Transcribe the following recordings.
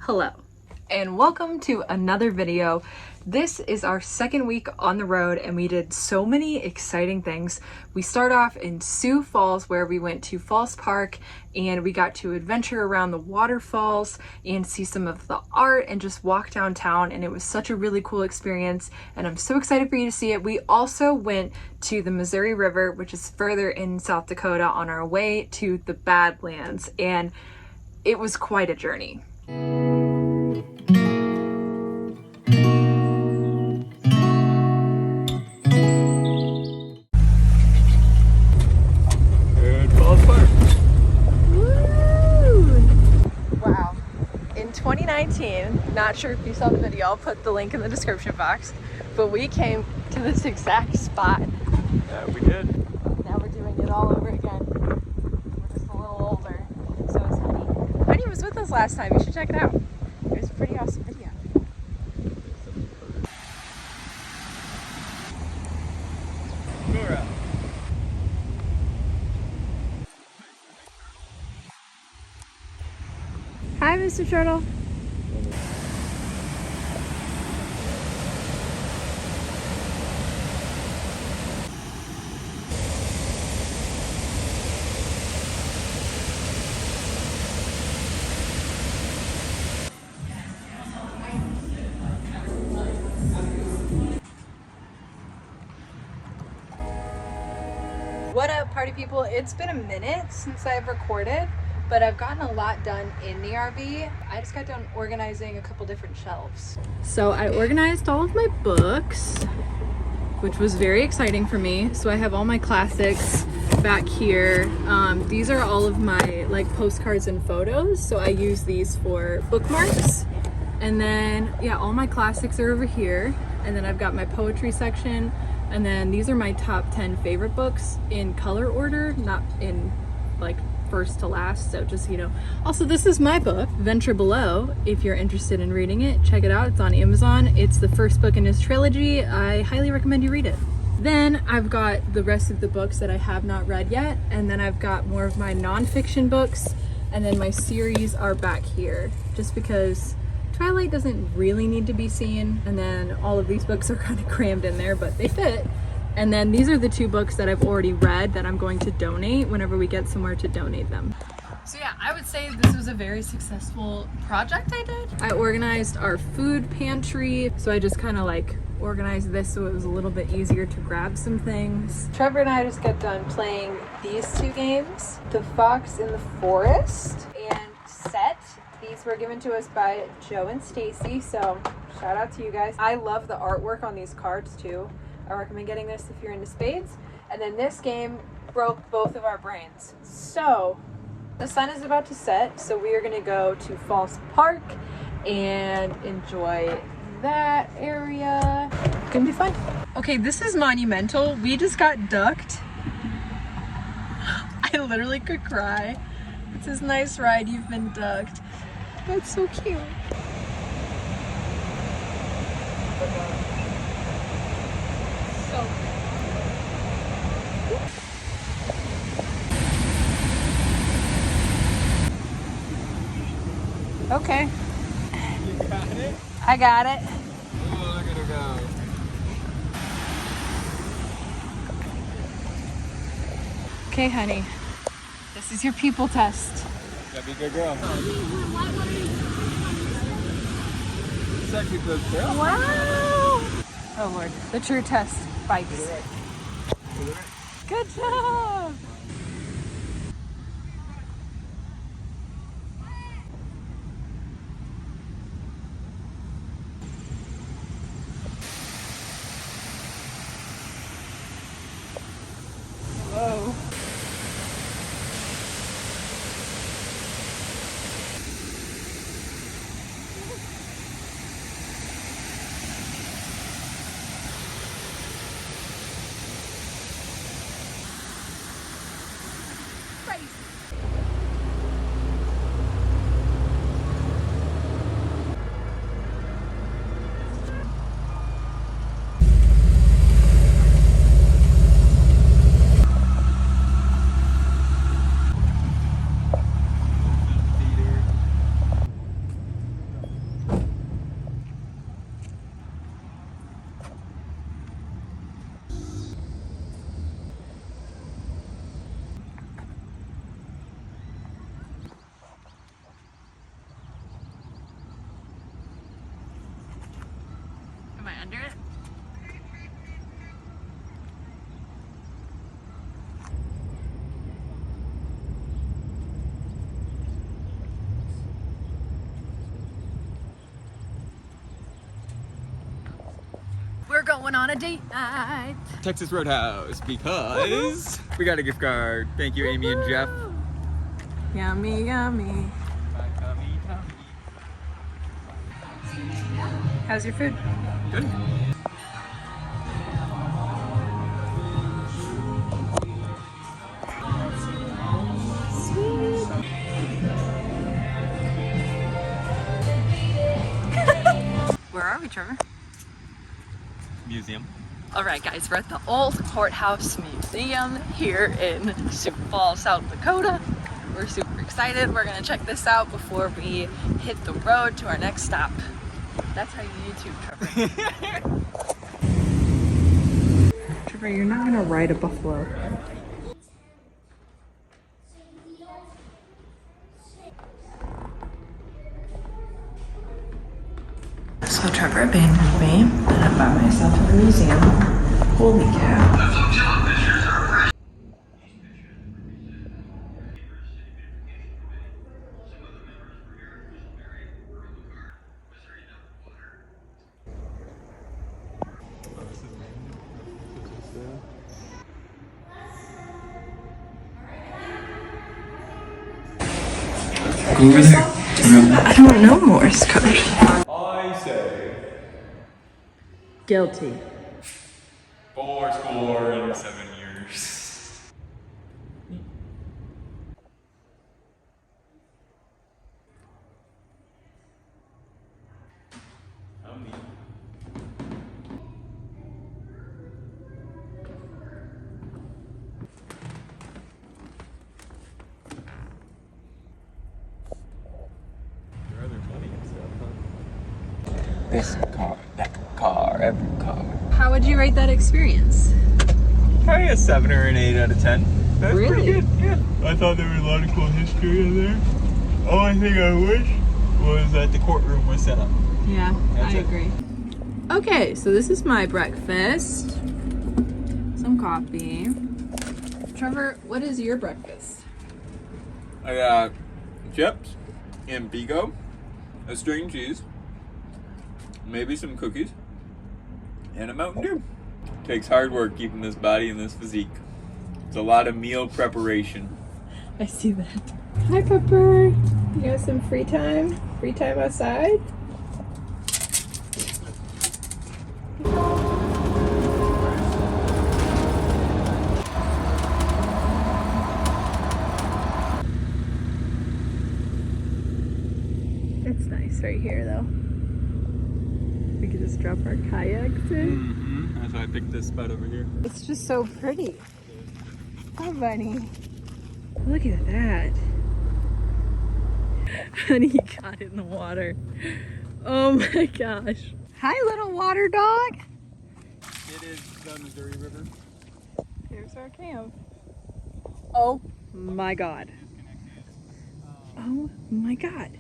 Hello and welcome to another video. This is our second week on the road and we did so many exciting things. We start off in Sioux Falls where we went to Falls Park and we got to adventure around the waterfalls and see some of the art and just walk downtown, and it was such a really cool experience and I'm so excited for you to see it. We also went to the Missouri River, which is further in South Dakota, on our way to the Badlands, and it was quite a journey. Wow. In 2019, not sure if you saw the video, I'll put the link in the description box, but we came to this exact spot. Yeah, we did. Now we're doing it all over again. We're just a little older. So is Honey. Honey was with us last time. You should check it out. It was a pretty awesome video. Go around. Hi, Mr. Turtle. What up, party people? It's been a minute since I've recorded, but I've gotten a lot done in the RV. I just got done organizing a couple different shelves. So I organized all of my books, which was very exciting for me. So I have all my classics back here. These are all of my postcards and photos. So I use these for bookmarks. And then, yeah, all my classics are over here. And then I've got my poetry section. And then these are my top 10 favorite books in color order, not in first to last, so just, Also, this is my book, Venture Below. If you're interested in reading it, check it out. It's on Amazon. It's the first book in his trilogy. I highly recommend you read it. Then I've got the rest of the books that I have not read yet, and then I've got more of my nonfiction books, and then my series are back here, just because Twilight doesn't really need to be seen, and then all of these books are kind of crammed in there, but they fit. And then these are the two books that I've already read that I'm going to donate whenever we get somewhere to donate them. So yeah, I would say this was a very successful project I did. I organized our food pantry, so I just kind of organized this so it was a little bit easier to grab some things. Trevor and I just got done playing these two games, The Fox in the Forest and Set. These were given to us by Joe and Stacy, so shout out to you guys. I love the artwork on these cards too. I recommend getting this if you're into spades. And then this game broke both of our brains. So the sun is about to set, so we are gonna go to Falls Park and enjoy that area. It's gonna be fun. Okay, this is monumental. We just got ducked. I literally could cry. It's this nice ride, you've been ducked. That's so cute. Okay. You got it? I got it. Oh, look at her go. Okay, honey. This is your people test. Gotta be a good girl. It's actually a good girl. Wow! Oh Lord, the true test bites. Good job! Whoa. going on a date night. Texas Roadhouse because we got a gift card. Thank you, Amy and Jeff. Yummy, yummy. How's your food? Good. Where are we, Trevor? Museum. All right, guys, we're at the Old Courthouse Museum here in Sioux Falls, South Dakota. We're super excited. We're gonna check this out before we hit the road to our next stop. That's how you YouTube, Trevor. Trevor, you're not gonna ride a buffalo. So Trevor abandoned me, and I'm by myself in the museum. Holy cow. Go over there. I don't know Morse code. I say Guilty. 4 years. This car, that car, every car. How would you rate that experience? Probably a 7 or an 8 out of 10. That's Really? pretty good. Yeah. I thought there was a lot of cool history in there. Only thing I wish was that the courtroom was set up. Yeah, That's I it. agree. Okay, so this is my breakfast. Some coffee. Trevor, what is your breakfast? I got chips and bigo, a string cheese, maybe some cookies, and a Mountain Dew. Takes hard work keeping this body and this physique. It's a lot of meal preparation. I see that. Hi, Pepper. You got some free time? Free time outside? It's nice right here, though. We could just drop our kayaks in. That's why I picked this spot over here. It's just so pretty. Oh, bunny. Look at that. Honey got in the water. Oh my gosh. Hi, little water dog. It is the Missouri River. Here's our camp. Oh my god. Oh my god.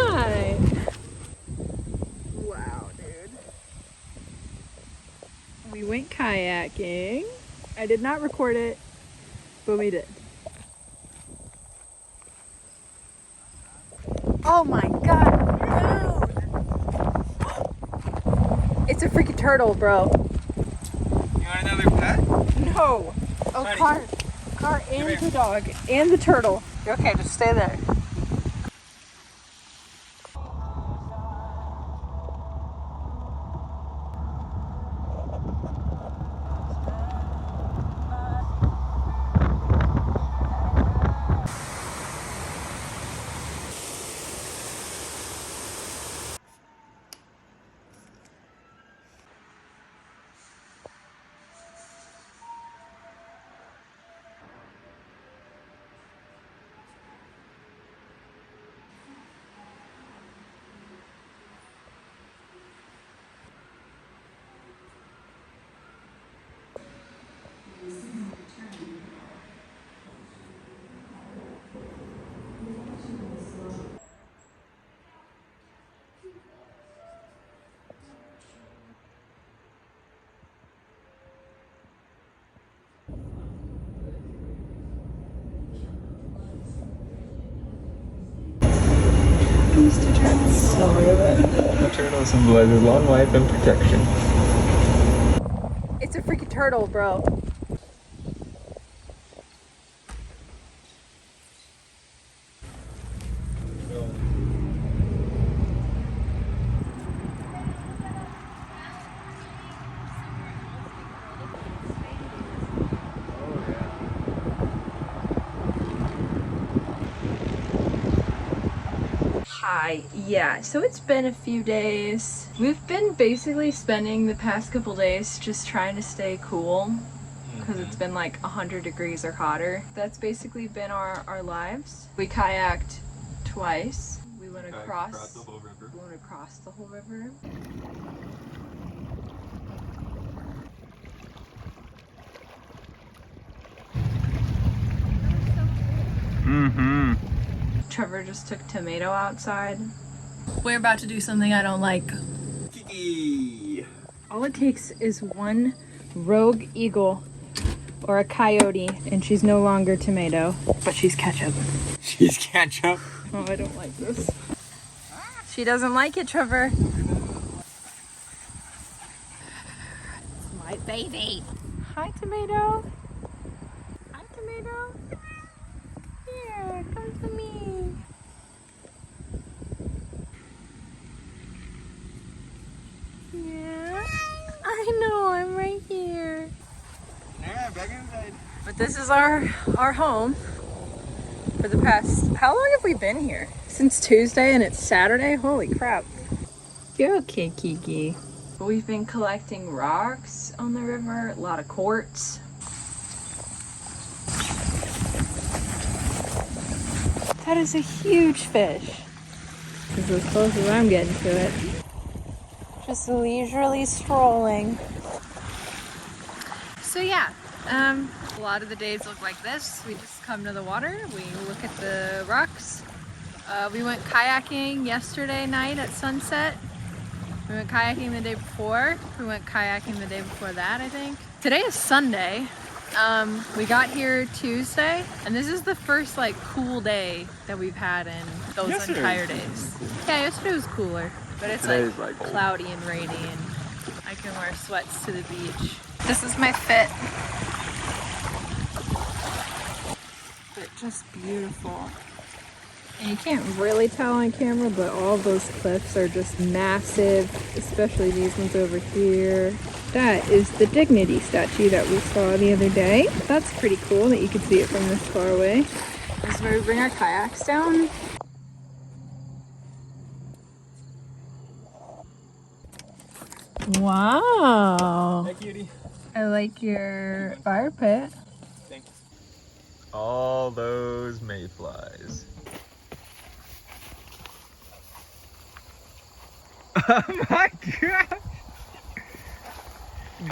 Hi. Wow, dude. We went kayaking. I did not record it, but we did. Oh my god, dude! It's a freaking turtle, bro. You want another pet? No. Oh, Honey. car Come and here. the dog and the turtle. Okay, just stay there. Symbolizes long life and protection. It's a freaking turtle, bro. Hi, yeah, so it's been a few days. We've been basically spending the past couple days just trying to stay cool because it's been like 100 degrees or hotter. That's basically been our lives. We kayaked twice. We went across the whole river. We went across the whole river. Mm-hmm. Trevor just took Tomato outside. We're about to do something I don't like. Kiki. All it takes is one rogue eagle or a coyote and she's no longer Tomato, but she's ketchup. She's ketchup. Oh, I don't like this. She doesn't like it, Trevor. My baby. Hi, Tomato. Hi, Tomato. Here, come to me. Yeah. I know, I'm right here. Yeah, back inside. But this is our home for the past, how long have we been here? Since Tuesday and it's Saturday? Holy crap. You're okay, Kiki. We've been collecting rocks on the river, a lot of quartz. That is a huge fish. This is as close as I'm getting to it. Just leisurely strolling. So yeah, a lot of the days look like this. We just come to the water, we look at the rocks. We went kayaking yesterday night at sunset. We went kayaking the day before. We went kayaking the day before that, I think. Today is Sunday. We got here Tuesday, and this is the first like cool day that we've had in those entire days. Yeah, yesterday was cooler, but it's like cloudy and rainy, and I can wear sweats to the beach. This is my fit. But just beautiful. And you can't really tell on camera, but all of those cliffs are just massive, especially these ones over here. That is the Dignity statue that we saw the other day. That's pretty cool that you can see it from this far away. This is where we bring our kayaks down. Wow. Hey, cutie. I like your fire pit. Thanks. All those mayflies. Oh my god!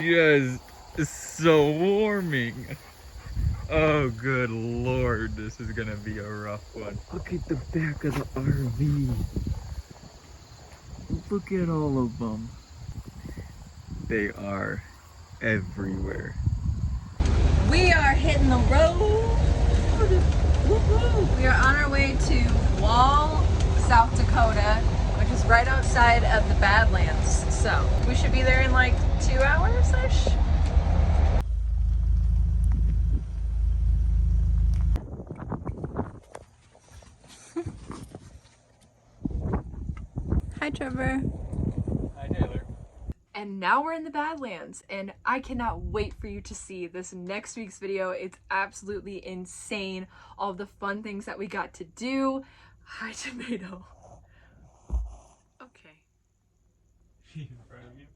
Just so warming. Oh good lord, this is gonna be a rough one. Look at the back of the RV. Look at all of them. They are everywhere. We are hitting the road. Woo-hoo. We are on our way to Wall, South Dakota, which is right outside of the Badlands. So we should be there in like 2 hours-ish. Hi, Trevor. Hi, Taylor. And now we're in the Badlands, and I cannot wait for you to see this next week's video. It's absolutely insane. All the fun things that we got to do. Hi, Tomato. Okay.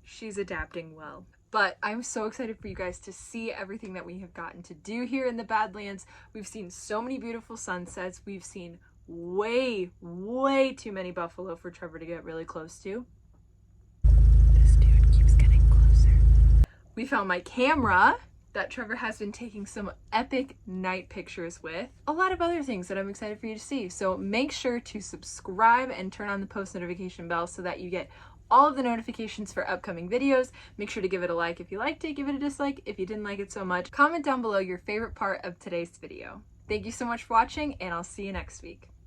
She's adapting well. But I'm so excited for you guys to see everything that we have gotten to do here in the Badlands. We've seen so many beautiful sunsets. We've seen way too many buffalo for Trevor to get really close to. This dude keeps getting closer. We found my camera that Trevor has been taking some epic night pictures with. A lot of other things that I'm excited for you to see. So make sure to subscribe and turn on the post notification bell so that you get all of the notifications for upcoming videos. Make sure to give it a like if you liked it, give it a dislike if you didn't like it so much. Comment down below your favorite part of today's video. Thank you so much for watching, and I'll see you next week.